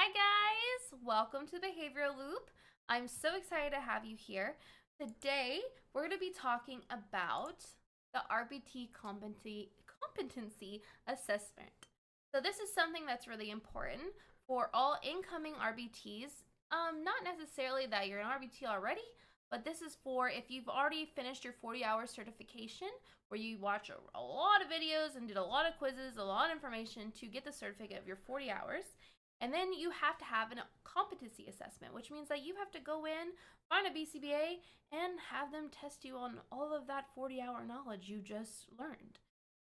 Hi guys, welcome to Behavioral Loop. I'm so excited to have you here. Today, we're going to be talking about the RBT Competency Assessment. So this is something that's really important for all incoming RBTs. Not necessarily that you're an RBT already, but this is for if you've already finished your 40-hour certification, where you watch a lot of videos and did a lot of quizzes, a lot of information to get the certificate of your 40 hours. And then you have to have a competency assessment, which means that you have to go in, find a BCBA, and have them test you on all of that 40-hour knowledge you just learned.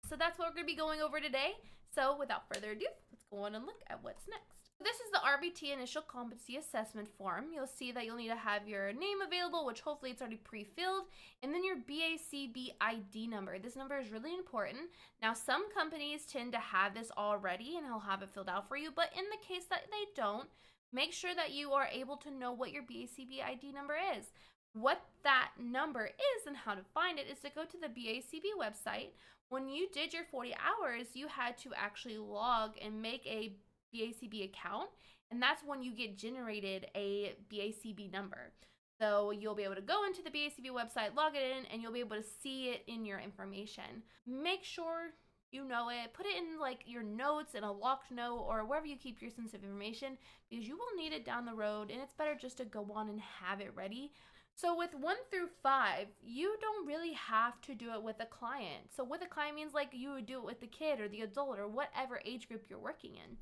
So that's what we're going to be going over today. So without further ado, let's go on and look at what's next. This is the RBT Initial Competency Assessment form. You'll see that you'll need to have your name available, which hopefully it's already pre-filled, and then your BACB ID number. This number is really important. Now, some companies tend to have this already, and they'll have it filled out for you, but in the case that they don't, make sure that you are able to know what your BACB ID number is. What that number is and how to find it is to go to the BACB website. When you did your 40 hours, you had to actually log and make a BACB account, and that's when you get generated a BACB number. So you'll be able to go into the BACB website, log it in, and you'll be able to see it in your information. Make sure you know it. Put it in like your notes in a locked note or wherever you keep your sensitive information, because you will need it down the road, and it's better just to go on and have it ready. So with 1 through 5, you don't really have to do it with a client. So with a client means like you would do it with the kid or the adult or whatever age group you're working in.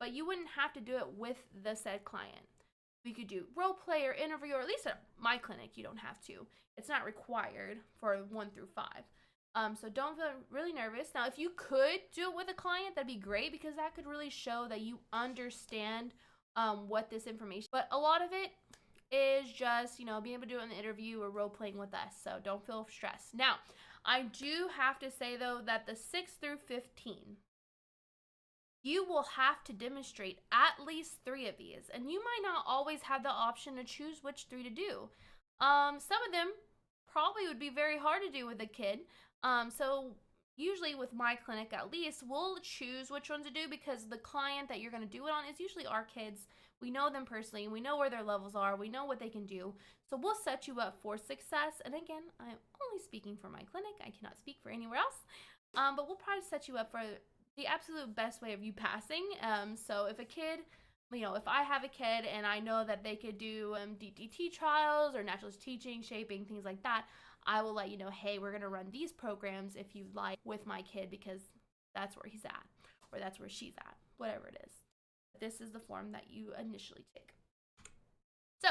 But you wouldn't have to do it with the said client. We could do role play or interview, or at least at my clinic, you don't have to. It's not required for 1 through 5. So don't feel really nervous. Now, if you could do it with a client, that'd be great, because that could really show that you understand what this information. But a lot of it is just, being able to do it in the interview or role playing with us. So don't feel stressed. Now, I do have to say though that the 6 through 15, you will have to demonstrate at least 3 of these, and you might not always have the option to choose which 3 to do. Some of them probably would be very hard to do with a kid. So usually with my clinic, at least, we'll choose which one to do, because the client that you're going to do it on is usually our kids. We know them personally, we know where their levels are, we know what they can do. So we'll set you up for success. And again, I'm only speaking for my clinic. I cannot speak for anywhere else. But we'll probably set you up for the absolute best way of you passing. So if a kid, if I have a kid and I know that they could do DTT trials or naturalist teaching, shaping, things like that, I will let you know, hey, we're going to run these programs if you'd like with my kid, because that's where he's at, or that's where she's at, whatever it is. This is the form that you initially take. So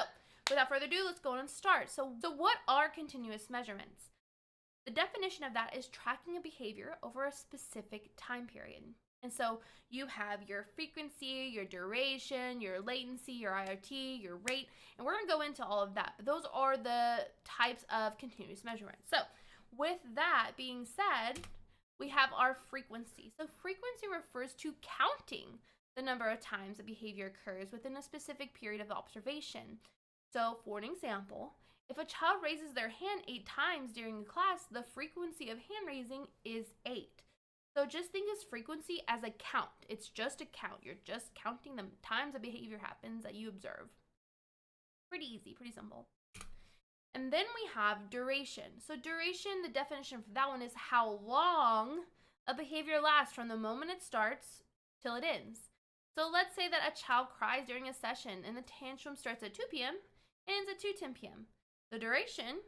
without further ado, let's go on and start. So what are continuous measurements? The definition of that is tracking a behavior over a specific time period. And so you have your frequency, your duration, your latency, your IRT, your rate, and we're going to go into all of that. But those are the types of continuous measurements. So with that being said, we have our frequency. So frequency refers to counting the number of times a behavior occurs within a specific period of observation. So for an example, if a child raises their hand 8 times during a class, the frequency of hand raising is 8. So just think of frequency as a count. It's just a count. You're just counting the times a behavior happens that you observe. Pretty easy, pretty simple. And then we have duration. So duration, the definition for that one is how long a behavior lasts from the moment it starts till it ends. So let's say that a child cries during a session and the tantrum starts at 2 p.m. and ends at 2:10 p.m. The duration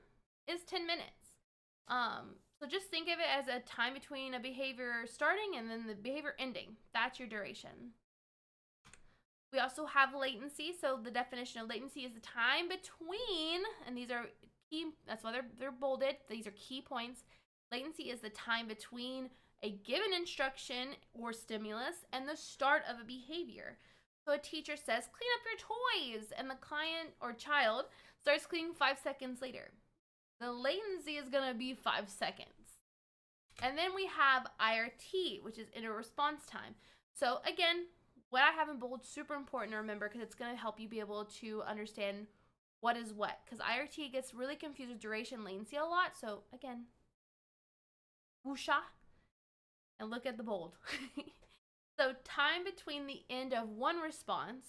is 10 minutes. So just think of it as a time between a behavior starting and then the behavior ending. That's your duration. We also have latency. So the definition of latency is the time between, and these are key, that's why they're bolded. These are key points. Latency is the time between a given instruction or stimulus and the start of a behavior. So a teacher says, clean up your toys, and the client or child starts cleaning 5 seconds later. The latency is going to be 5 seconds. And then we have IRT, which is inter response time. So again, what I have in bold, super important to remember, because it's going to help you be able to understand what is what. Because IRT gets really confused with duration, latency a lot. So again, whoosha, and look at the bold. So time between the end of one response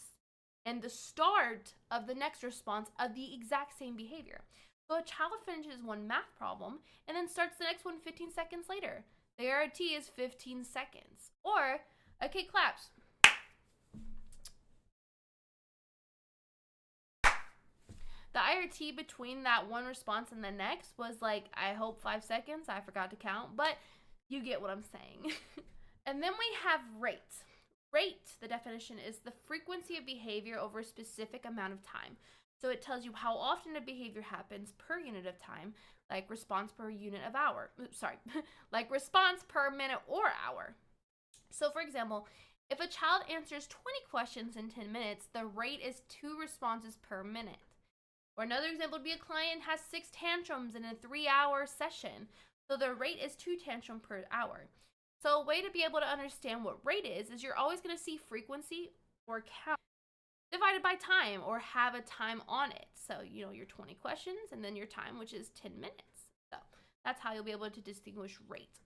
and the start of the next response of the exact same behavior. So a child finishes one math problem and then starts the next one 15 seconds later. The RT is 15 seconds. Or a kid claps. The IRT between that one response and the next was like, I hope 5 seconds. I forgot to count, but you get what I'm saying. And then we have rate. Rate, the definition, is the frequency of behavior over a specific amount of time. So it tells you how often a behavior happens per unit of time, like response per unit of hour. Like response per minute or hour. So for example, if a child answers 20 questions in 10 minutes, the rate is 2 responses per minute. Or another example would be a client has 6 tantrums in a 3-hour session. So the rate is 2 tantrums per hour. So a way to be able to understand what rate is you're always going to see frequency or count divided by time or have a time on it. So, your 20 questions and then your time, which is 10 minutes. So that's how you'll be able to distinguish rate.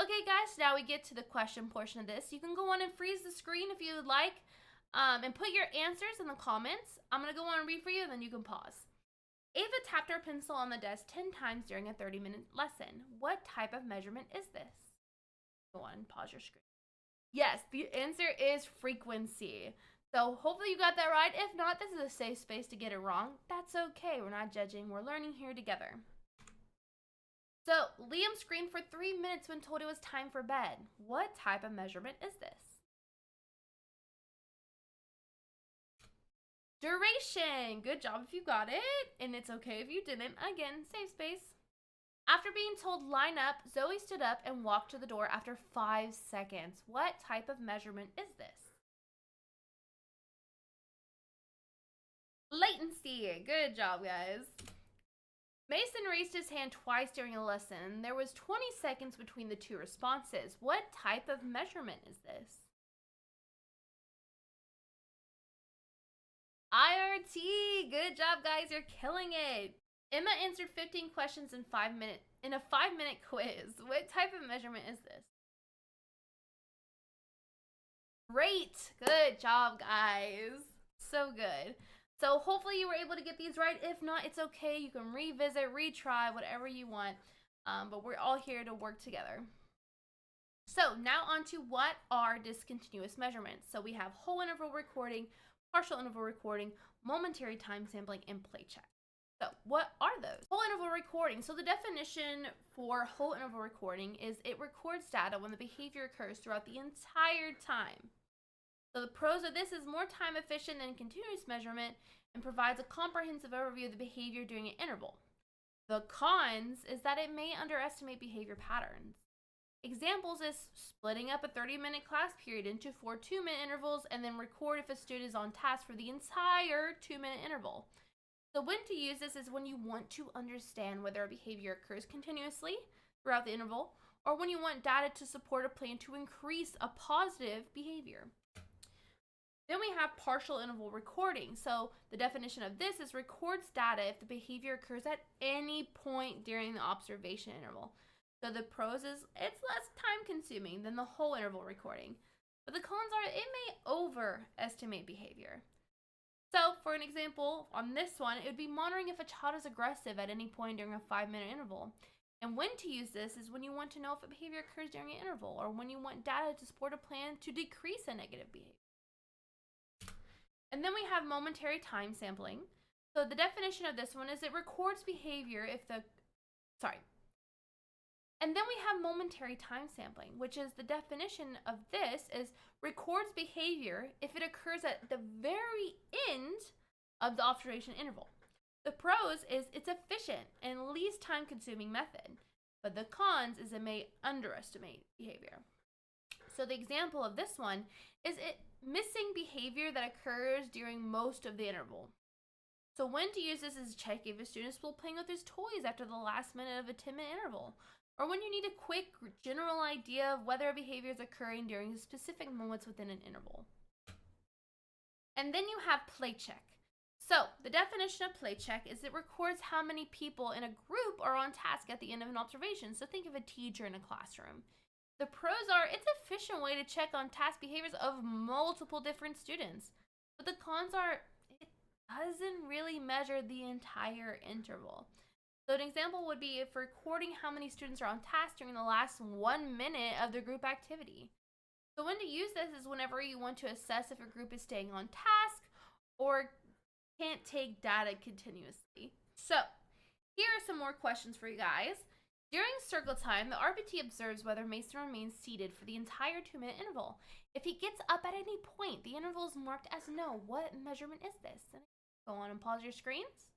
Okay, guys, now we get to the question portion of this. You can go on and freeze the screen if you would like and put your answers in the comments. I'm going to go on and read for you and then you can pause. Ava tapped her pencil on the desk 10 times during a 30-minute lesson. What type of measurement is this? Go on and pause your screen. Yes, the answer is frequency. So hopefully you got that right. If not, this is a safe space to get it wrong. That's okay. We're not judging. We're learning here together. So Liam screamed for 3 minutes when told it was time for bed. What type of measurement is this? Duration. Good job if you got it. And it's okay if you didn't. Again, safe space. After being told line up, Zoe stood up and walked to the door after 5 seconds. What type of measurement is this? Latency. Good job, guys. Mason raised his hand twice during a lesson. There was 20 seconds between the 2 responses. What type of measurement is this? IRT. Good job, guys. You're killing it. Emma answered 15 questions in a 5-minute quiz. What type of measurement is this? Rate. Good job, guys. So good. So hopefully you were able to get these right. If not, it's okay. You can revisit, retry, whatever you want. But we're all here to work together. So now on to what are discontinuous measurements. So we have whole interval recording, partial interval recording, momentary time sampling, and play check. So what are those? Whole interval recording. So the definition for whole interval recording is it records data when the behavior occurs throughout the entire time. So the pros of this is more time efficient than continuous measurement and provides a comprehensive overview of the behavior during an interval. The cons is that it may underestimate behavior patterns. Examples is splitting up a 30-minute class period into 4 2-minute intervals and then record if a student is on task for the entire 2-minute interval. So when to use this is when you want to understand whether a behavior occurs continuously throughout the interval or when you want data to support a plan to increase a positive behavior. Then we have partial interval recording. So the definition of this is records data if the behavior occurs at any point during the observation interval. So the pros is it's less time consuming than the whole interval recording. But the cons are it may overestimate behavior. So for an example, on this one, it would be monitoring if a child is aggressive at any point during a 5-minute interval. And when to use this is when you want to know if a behavior occurs during an interval or when you want data to support a plan to decrease a negative behavior. And then we have momentary time sampling. So the definition of this one is it records behavior if the, And then we have momentary time sampling, which is the definition of this is records behavior if it occurs at the very end of the observation interval. The pros is it's efficient and least time consuming method, but the cons is it may underestimate behavior. So the example of this one is it missing behavior that occurs during most of the interval. So when to use this is check if a student is still playing with his toys after the last minute of a 10-minute interval, or when you need a quick general idea of whether a behavior is occurring during specific moments within an interval. And then you have play check. So the definition of play check is it records how many people in a group are on task at the end of an observation. So think of a teacher in a classroom. The pros are it's an efficient way to check on task behaviors of multiple different students. But the cons are it doesn't really measure the entire interval. So an example would be if recording how many students are on task during the last 1 minute of the group activity. So when to use this is whenever you want to assess if a group is staying on task or can't take data continuously. So here are some more questions for you guys. During circle time, the RBT observes whether Mason remains seated for the entire 2-minute interval. If he gets up at any point, the interval is marked as no. What measurement is this? Go on and pause your screens.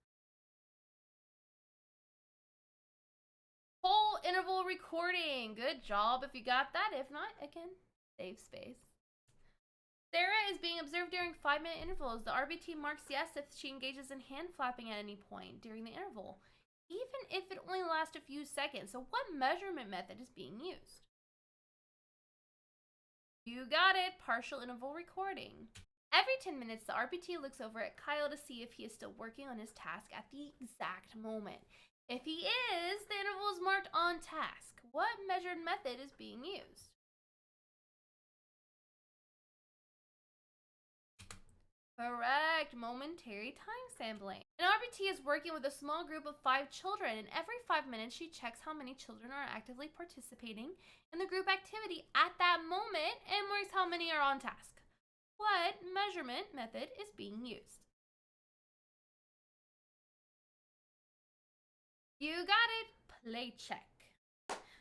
Whole interval recording. Good job if you got that. If not, again, save space. Sarah is being observed during 5-minute intervals. The RBT marks yes if she engages in hand flapping at any point during the interval, even if it only lasts a few seconds. So what measurement method is being used? You got it, partial interval recording. Every 10 minutes, the RBT looks over at Kyle to see if he is still working on his task at the exact moment. If he is, the interval is marked on task. What measured method is being used? Correct, momentary time sampling. An RBT is working with a small group of 5 children, and every 5 minutes she checks how many children are actively participating in the group activity at that moment and marks how many are on task. What measurement method is being used? You got it, play check.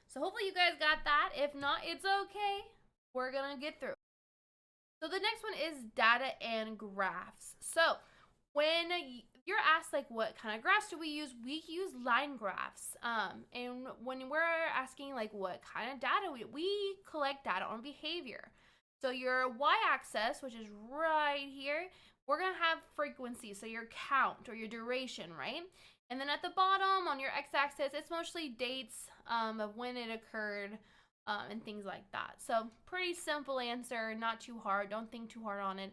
So hopefully you guys got that. If not, it's okay. We're gonna get through. So the next one is data and graphs. So when you're asked like what kind of graphs do we use line graphs. And when we're asking like what kind of data we collect data on behavior. So your y-axis, which is right here, we're gonna have frequency, so your count or your duration, right? And then at the bottom on your x-axis, it's mostly dates of when it occurred and things like that. So pretty simple answer, not too hard. Don't think too hard on it.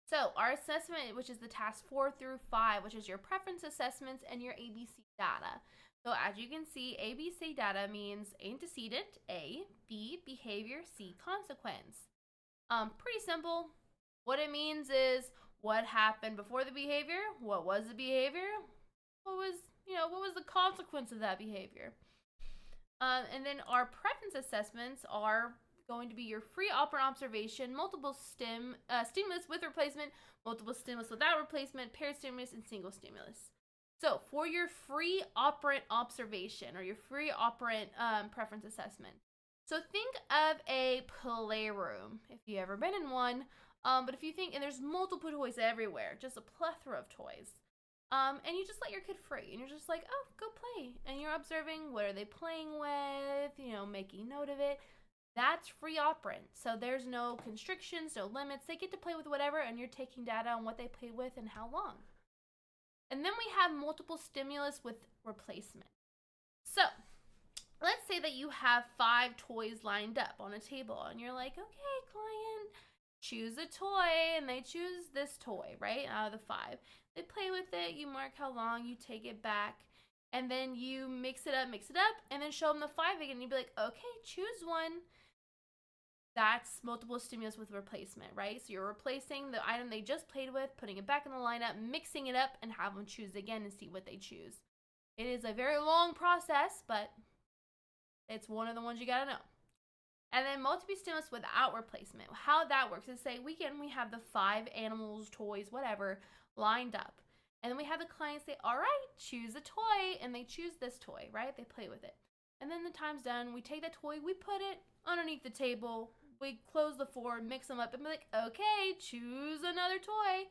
So our assessment, which is the task 4 through 5, which is your preference assessments and your ABC data. So as you can see, ABC data means antecedent, A, B, behavior, C, consequence. Pretty simple. What it means is what happened before the behavior, what was the behavior, what was the consequence of that behavior. And then our preference assessments are going to be your free operant observation, multiple stimulus with replacement, multiple stimulus without replacement, paired stimulus, and single stimulus. So for your free operant observation or your free operant preference assessment, so think of a playroom, if you've ever been in one, but if you think, and there's multiple toys everywhere, just a plethora of toys. And you just let your kid free, and you're just like, oh, go play. And you're observing what are they playing with, making note of it. That's free operant. So there's no constrictions, no limits. They get to play with whatever, and you're taking data on what they played with and how long. And then we have multiple stimulus with replacement. So let's say that you have 5 toys lined up on a table, and you're like, okay, client, choose a toy, and they choose this toy, right, out of the 5. They play with it, you mark how long, you take it back, and then you mix it up, and then show them the 5 again, and you'd be like, okay, choose one. That's multiple stimulus with replacement, right? So you're replacing the item they just played with, putting it back in the lineup, mixing it up, and have them choose again and see what they choose. It is a very long process, but it's one of the ones you gotta know. And then multiple stimulus without replacement. How that works is say, we have the 5 animals, toys, whatever, lined up. And then we have the client say, all right, choose a toy, and they choose this toy, right? They play with it. And then the time's done, we take that toy, we put it underneath the table, we close the 4, mix them up, and be like, okay, choose another toy.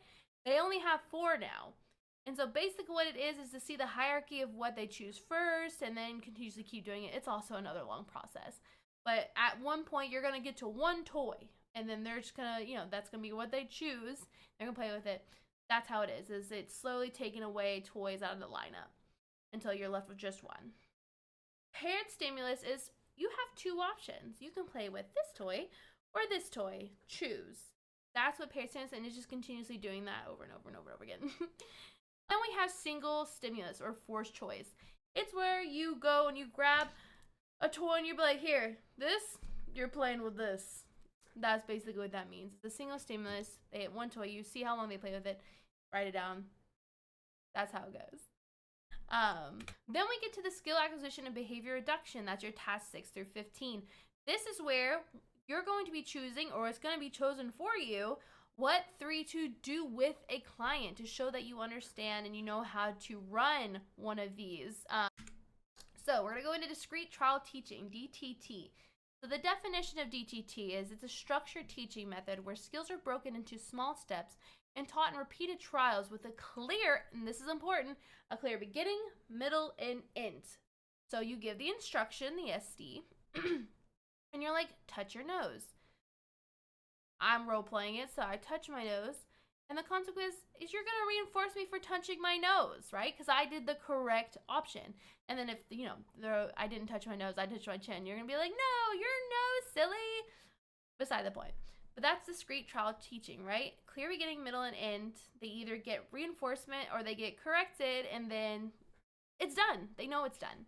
They only have 4 now. And so basically what it is to see the hierarchy of what they choose first and then continuously keep doing it. It's also another long process. But at one point, you're going to get to 1 toy, and then they're just going to, that's going to be what they choose. They're going to play with it. That's how it is it's slowly taking away toys out of the lineup until you're left with just 1. Paired stimulus is you have 2 options. You can play with this toy or this toy. Choose. That's what paired stimulus, and it's just continuously doing that over and over and over and over again. Then we have single stimulus or forced choice. It's where you go and you grab a toy and you be like, here, this, you're playing with this. That's basically what that means. It's a single stimulus. They hit one toy. You see how long they play with it. Write it down. That's how it goes. Then we get to the skill acquisition and behavior reduction. That's your task 6 through 15. This is where you're going to be choosing, or it's going to be chosen for you, what 3 to do with a client to show that you understand and you know how to run one of these. So we're going to go into discrete trial teaching, DTT. So the definition of DTT is it's a structured teaching method where skills are broken into small steps and taught in repeated trials with a clear, and this is important, a clear beginning, middle, and end. So you give the instruction, the SD, and you're like, touch your nose. I'm role-playing it, so I touch my nose, and the consequence is you're going to reinforce me for touching my nose, right? Because I did the correct option. And then if, I didn't touch my nose, I touched my chin, you're going to be like, no, your nose, silly. Beside the point. But that's discrete trial teaching, right? Clear beginning, middle, and end. They either get reinforcement or they get corrected, and then it's done. They know it's done.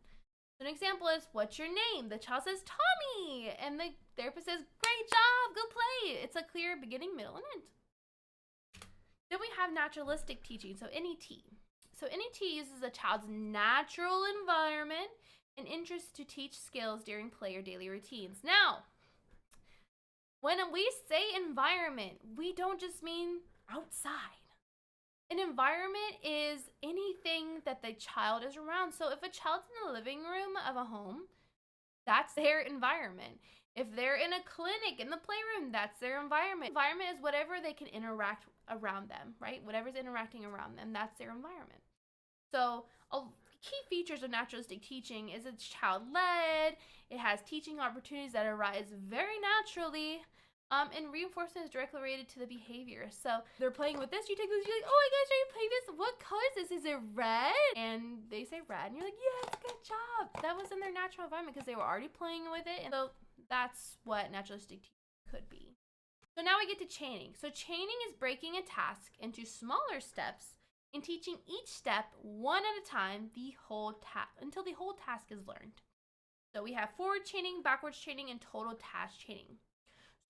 So an example is, what's your name? The child says, Tommy. And the therapist says, great job, go play. It's a clear beginning, middle, and end. Then we have naturalistic teaching, so NET. So NET uses a child's natural environment and interest to teach skills during play or daily routines. Now, when we say environment, we don't just mean outside. An environment is anything that the child is around. So if a child's in the living room of a home, that's their environment. If they're in a clinic, in the playroom, that's their environment. Environment is whatever they can interact around them, right? Whatever's interacting around them, that's their environment. So key features of naturalistic teaching is it's child-led, it has teaching opportunities that arise very naturally, and reinforcement is directly related to the behavior. So they're playing with this, you take this, you're like, oh my gosh, are you playing this? What color is this? Is it red? And they say red, and you're like, yes, good job. That was in their natural environment because they were already playing with it, and so that's what naturalistic teaching could be. So now we get to chaining. So chaining is breaking a task into smaller steps and teaching each step one at a time until the whole task is learned. So we have forward chaining, backwards chaining, and total task chaining.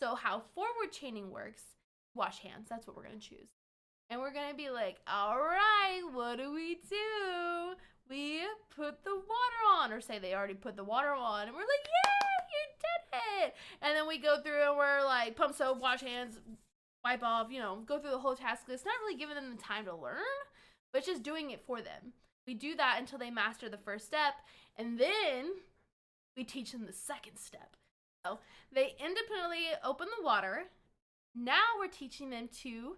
So how forward chaining works, wash hands, that's what we're going to choose. And we're going to be like, all right, what do? We put the water on, or say they already put the water on, and we're like, yeah, you did it. And then we go through and we're like, pump soap, wash hands, wipe off, go through the whole task list. Not really giving them the time to learn, but just doing it for them. We do that until they master the first step, and then we teach them the second step. So they independently open the water. Now we're teaching them to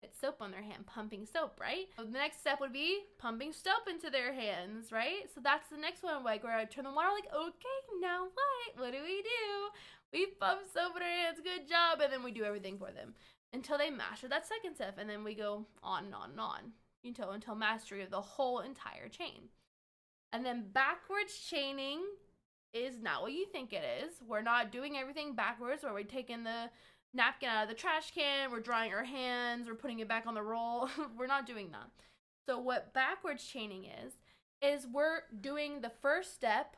put soap on their hand, pumping soap, right? So the next step would be pumping soap into their hands, right? So that's the next one, like where I turn the water, like, okay, now what? What do? We pump soap in our hands, good job, and then we do everything for them until they master that second step, and then we go on and on and on until mastery of the whole entire chain. And then backwards chaining is not what you think it is. We're not doing everything backwards, where we're taking the napkin out of the trash can, we're drying our hands, we're putting it back on the roll. We're not doing that. So what backwards chaining is we're doing the first step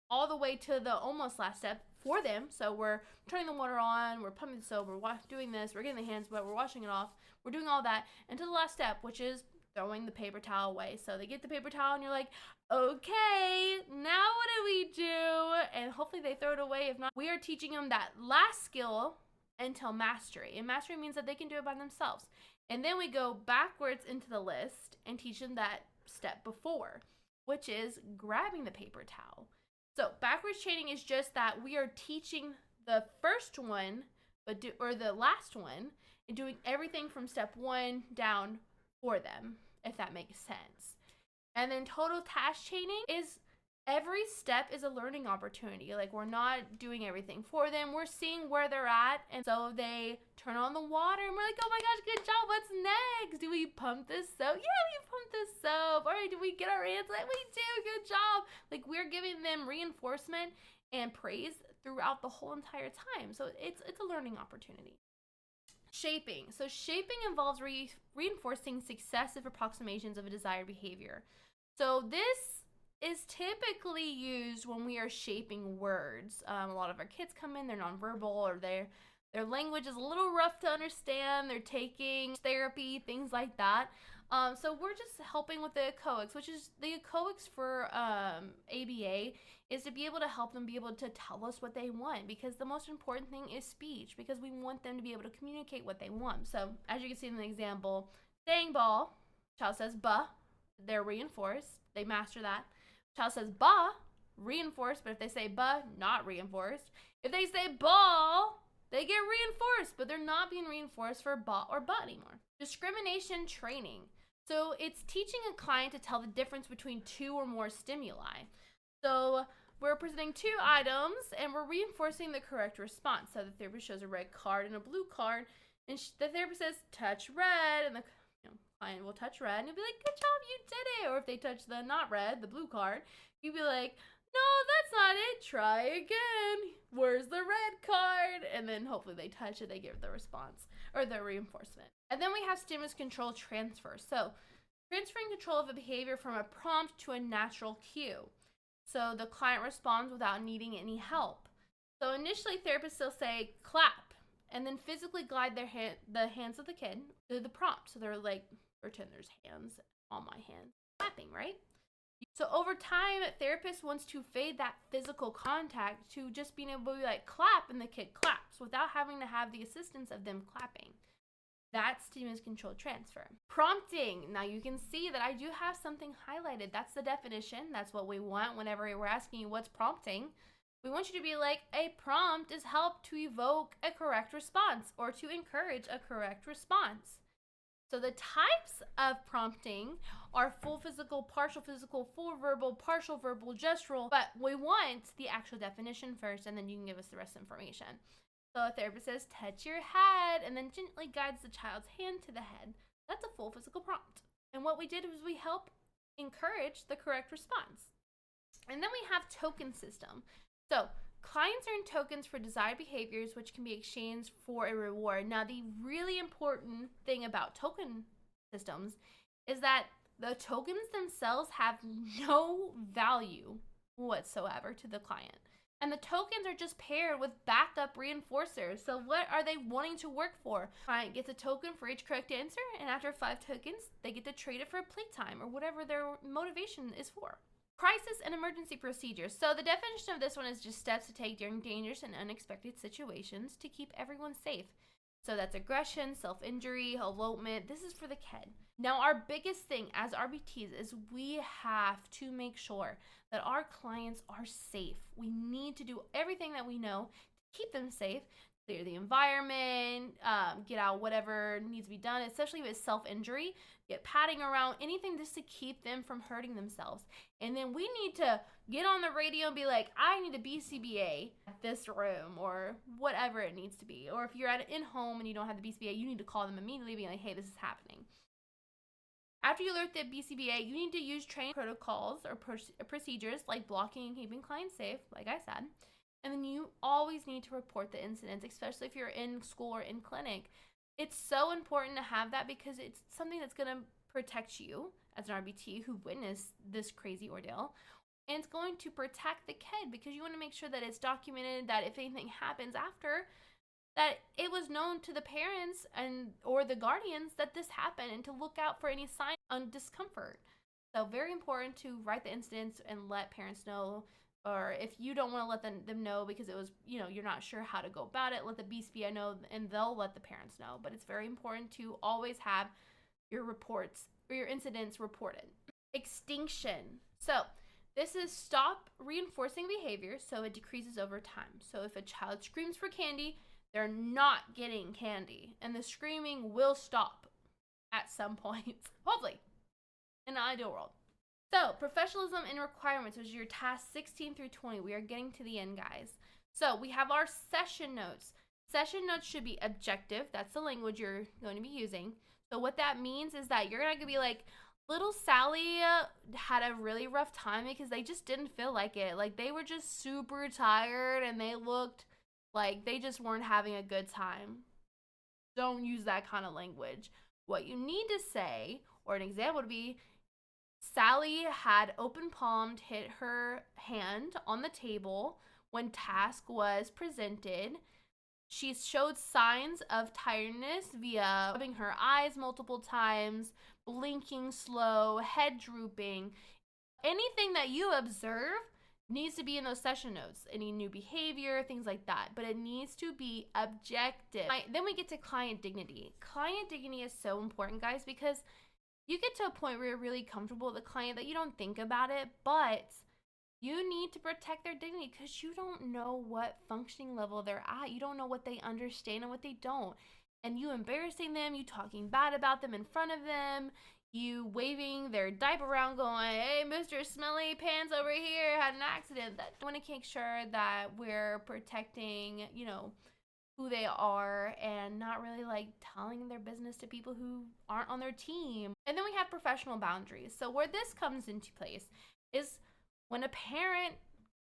all the way to the almost last step for them. So we're turning the water on, we're pumping the soap, we're doing this, we're getting the hands wet, we're washing it off, we're doing all that until the last step, which is throwing the paper towel away. So they get the paper towel and you're like, okay, now what do we do? And hopefully they throw it away. If not, we are teaching them that last skill until mastery. And mastery means that they can do it by themselves. And then we go backwards into the list and teach them that step before, which is grabbing the paper towel. So backwards chaining is just that we are teaching the first one, or the last one, and doing everything from step 1 down for them, if that makes sense. And then total task chaining is every step is a learning opportunity. Like, we're not doing everything for them. We're seeing where they're at. And so they turn on the water and we're like, oh my gosh, good job. What's next? Do we pump this soap? Yeah, we pump this soap. All right, do we get our hands wet? We do. Good job. Like, we're giving them reinforcement and praise throughout the whole entire time. So it's a learning opportunity. Shaping. So shaping involves reinforcing successive approximations of a desired behavior. So this is typically used when we are shaping words. A lot of our kids come in, they're nonverbal, or they're Their language is a little rough to understand. They're taking therapy, things like that. So we're just helping with the echoics, which is the echoics for ABA is to be able to help them be able to tell us what they want, because the most important thing is speech, because we want them to be able to communicate what they want. So as you can see in the example, saying ball, child says ba, they're reinforced, they master that. Child says ba, reinforced, but if they say ba, not reinforced. If they say ball, they get reinforced, but they're not being reinforced for ba or ba anymore. Discrimination training. So it's teaching a client to tell the difference between two or more stimuli. So we're presenting two items and we're reinforcing the correct response. So the therapist shows a red card and a blue card, and the therapist says touch red, and the client will touch red, and you'll be like, good job, you did it. Or if they touch the not red, the blue card, you'll be like, no, that's not it, try again. Where's the red card? And then hopefully they touch it, they give the response or the reinforcement. And then we have stimulus control transfer. So transferring control of a behavior from a prompt to a natural cue. So the client responds without needing any help. So initially therapists will say clap, and then physically glide the hands of the kid to the prompt. So they're like, pretend there's hands on my hand, clapping, right? So over time, a therapist wants to fade that physical contact to just being able to be like clap, and the kid claps without having to have the assistance of them clapping. That's stimulus control transfer. Prompting. Now you can see that I do have something highlighted. That's the definition. That's what we want whenever we're asking you what's prompting. We want you to be like, a prompt is help to evoke a correct response or to encourage a correct response. So the types of prompting are full physical, full verbal, partial verbal, gestural, but we want the actual definition first, and then you can give us the rest of the information. So a therapist says, touch your head, and then gently guides the child's hand to the head. That's a full physical prompt. And what we did was we help encourage the correct response. And then we have token system. So clients earn tokens for desired behaviors, which can be exchanged for a reward. Now, the really important thing about token systems is that the tokens themselves have no value whatsoever to the client. And the tokens are just paired with backup reinforcers. So what are they wanting to work for? Client gets a token for each correct answer, and after 5 tokens, they get to trade it for playtime or whatever their motivation is for. Crisis and emergency procedures. So the definition of this one is just steps to take during dangerous and unexpected situations to keep everyone safe. So that's aggression, self-injury, elopement. This is for the kid. Now, our biggest thing as RBTs is we have to make sure that our clients are safe. We need to do everything that we know to keep them safe, clear the environment, get out whatever needs to be done, especially with self-injury, get padding around, anything just to keep them from hurting themselves. And then we need to get on the radio and be like, I need a BCBA at this room, or whatever it needs to be. Or if you're at in-home and you don't have the BCBA, you need to call them immediately, being like, hey, this is happening. After you alert the BCBA, you need to use training protocols or procedures like blocking and keeping clients safe, like I said. And then you always need to report the incidents, especially if you're in school or in clinic. It's so important to have that because it's something that's going to protect you as an RBT who witnessed this crazy ordeal. And it's going to protect the kid because you want to make sure that it's documented, that if anything happens after, that it was known to the parents and or the guardians that this happened, and to look out for any sign of discomfort. So very important to write the incidents and let parents know, or if you don't want to let them know because it was, you're not sure how to go about it, let the BCBA know and they'll let the parents know. But it's very important to always have your reports or your incidents reported. Extinction. So this is stop reinforcing behavior so it decreases over time. So if a child screams for candy, they're not getting candy, and the screaming will stop at some point, hopefully, in an ideal world. So, professionalism and requirements, which is your tasks 16 through 20. We are getting to the end, guys. So, we have our session notes. Session notes should be objective. That's the language you're going to be using. So, what that means is that you're not going to be like, little Sally had a really rough time because they just didn't feel like it. Like, they were just super tired, and they looked like they just weren't having a good time. Don't use that kind of language. What you need to say, or an example would be, Sally had open palmed hit her hand on the table when task was presented. She showed signs of tiredness via rubbing her eyes multiple times, blinking slow, head drooping. Anything that you observe needs to be in those session notes. Any new behavior, things like that. But it needs to be objective. Then we get to client dignity. Client dignity is so important, guys, because you get to a point where you're really comfortable with the client that you don't think about it, but you need to protect their dignity because you don't know what functioning level they're at. You don't know what they understand and what they don't. And you embarrassing them, you talking bad about them in front of them, you waving their diaper around going, hey, Mr. Smelly Pants over here had an accident. That I want to make sure that we're protecting, who they are and not really like telling their business to people who aren't on their team. And then we have professional boundaries. So where this comes into place is when a parent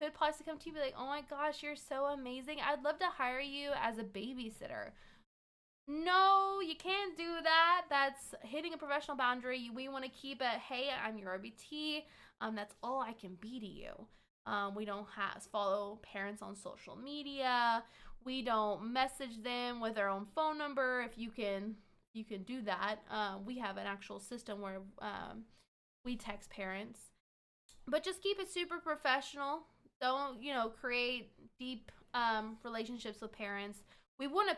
could possibly come to you and be like, oh my gosh, you're so amazing. I'd love to hire you as a babysitter. No, you can't do that. That's hitting a professional boundary. We want to keep it, hey, I'm your RBT. That's all I can be to you. We don't follow parents on social media. We don't message them with our own phone number. If you can do that. We have an actual system where we text parents. But just keep it super professional. Don't, create deep relationships with parents. We want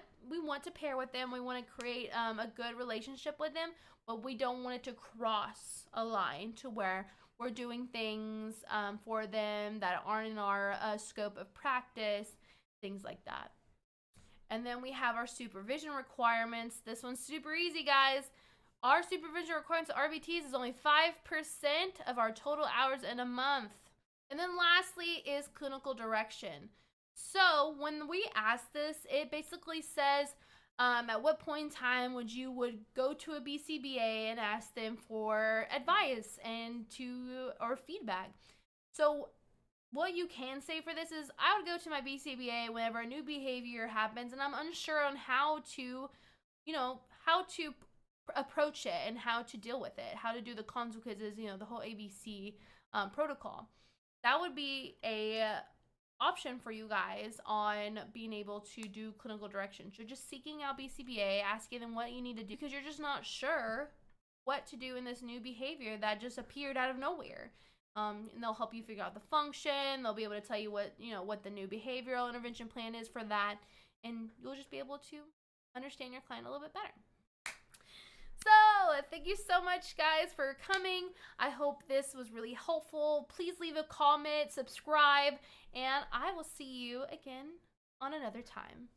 to pair with them. We want to create a good relationship with them, but we don't want it to cross a line to where we're doing things for them that aren't in our scope of practice, things like that. And then we have our supervision requirements. This one's super easy, guys. Our supervision requirements RBTs is only 5% of our total hours in a month. And then lastly is clinical direction. So when we ask this, it basically says at what point in time would go to a BCBA and ask them for advice or feedback. So what you can say for this is I would go to my BCBA whenever a new behavior happens and I'm unsure on how to approach it and how to deal with it, how to do the consequences, the whole ABC protocol. That would be a option for you guys on being able to do clinical direction. So just seeking out BCBA, asking them what you need to do because you're just not sure what to do in this new behavior that just appeared out of nowhere. And they'll help you figure out the function. They'll be able to tell you what the new behavioral intervention plan is for that, and you'll just be able to understand your client a little bit better. So, thank you so much, guys, for coming. I hope this was really helpful. Please leave a comment, subscribe, and I will see you again on another time.